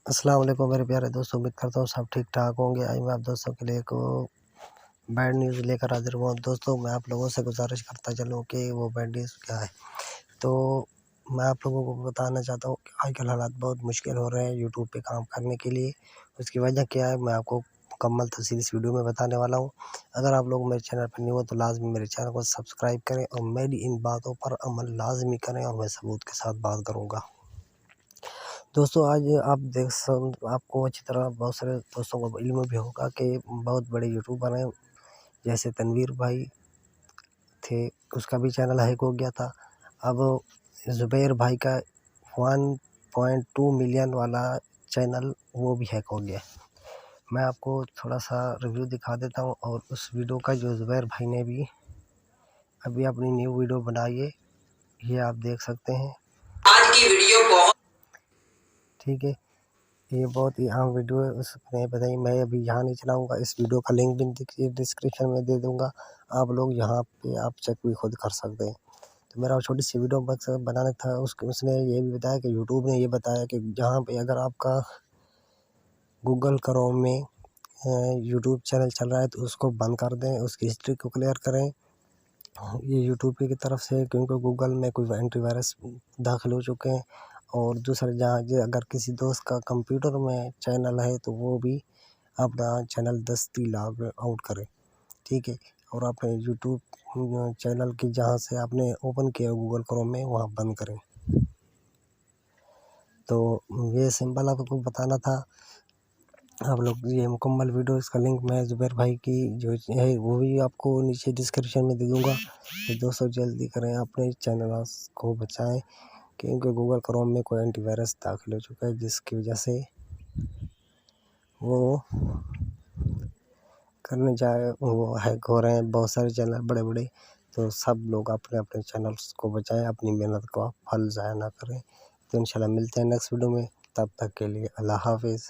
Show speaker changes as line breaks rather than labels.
अस्सलाम वालेकुम मेरे प्यारे दोस्तों, उम्मीद करता हूँ सब ठीक ठाक होंगे। आज मैं आप दोस्तों के लिए एक बैड न्यूज़ लेकर हाजिर हुआ हूँ। दोस्तों मैं आप लोगों से गुजारिश करता चलूँ कि वो बैड न्यूज़ क्या है। तो मैं आप लोगों को बताना चाहता हूँ कि आजकल हालात बहुत मुश्किल हो रहे हैं यूट्यूब पे काम करने के लिए। उसकी वजह क्या है मैं आपको मुकम्मल तफसील इस वीडियो में बताने वाला हूँ। अगर आप लोग मेरे चैनल पर न्यू हो तो लाजमी मेरे चैनल को सब्सक्राइब करें और मेरी इन बातों पर अमल लाजमी करें और मैं सबूत के साथ बात करूँगा। दोस्तों आज आप आपको अच्छी तरह बहुत सारे दोस्तों को इल्म भी होगा कि बहुत बड़े यूट्यूबर हैं, जैसे तनवीर भाई थे, उसका भी चैनल हैक हो गया था। अब ज़ुबैर भाई का 1.2 मिलियन वाला चैनल वो भी हैक हो गया। मैं आपको थोड़ा सा रिव्यू दिखा देता हूँ और उस वीडियो का जो ज़ुबैर भाई ने भी अभी अपनी न्यू वीडियो बनाई है, ये आप देख सकते हैं।
आज की वीडियो बहुत
ठीक है, ये बहुत ही आम वीडियो है, उसमें बताइए मैं अभी यहाँ नहीं चलाऊँगा। इस वीडियो का लिंक भी डिस्क्रिप्शन में दे दूँगा, आप लोग यहाँ पे आप चेक भी खुद कर सकते हैं। तो मेरा छोटी सी वीडियो बस बनाना था, उसने ये भी बताया कि यूट्यूब ने ये बताया कि जहाँ पे अगर आपका गूगल क्रोम में यूट्यूब चैनल चल रहा है तो उसको बंद कर दें, उसकी हिस्ट्री को क्लियर करें। ये यूट्यूब की तरफ से, क्योंकि गूगल में कोई एंटीवायरस दाखिल हो चुके हैं। और दूसरा जहाँ अगर किसी दोस्त का कंप्यूटर में चैनल है तो वो भी अपना चैनल दस्ती लॉग आउट करें, ठीक है। और अपने यूट्यूब चैनल की जहाँ से आपने ओपन किया गूगल क्रोम में वहाँ बंद करें। तो ये सिंपल आपको बताना था। आप लोग ये मुकम्मल वीडियो, इसका लिंक मैं ज़ुबैर भाई की जो है वो भी आपको नीचे डिस्क्रिप्शन में दे दूँगा। तो दोस्तों जल्दी करें, अपने चैनल को बचाएं, क्योंकि गूगल क्रोम में कोई एंटीवायरस दाखिल हो चुका है जिसकी वजह से वो वो हैक हो रहे हैं बहुत सारे चैनल बड़े बड़े। तो सब लोग अपने अपने चैनल्स को बचाएं, अपनी मेहनत का फल ज़ाया ना करें। तो इंशाल्लाह मिलते हैं नेक्स्ट वीडियो में, तब तक के लिए अल्लाह हाफिज़।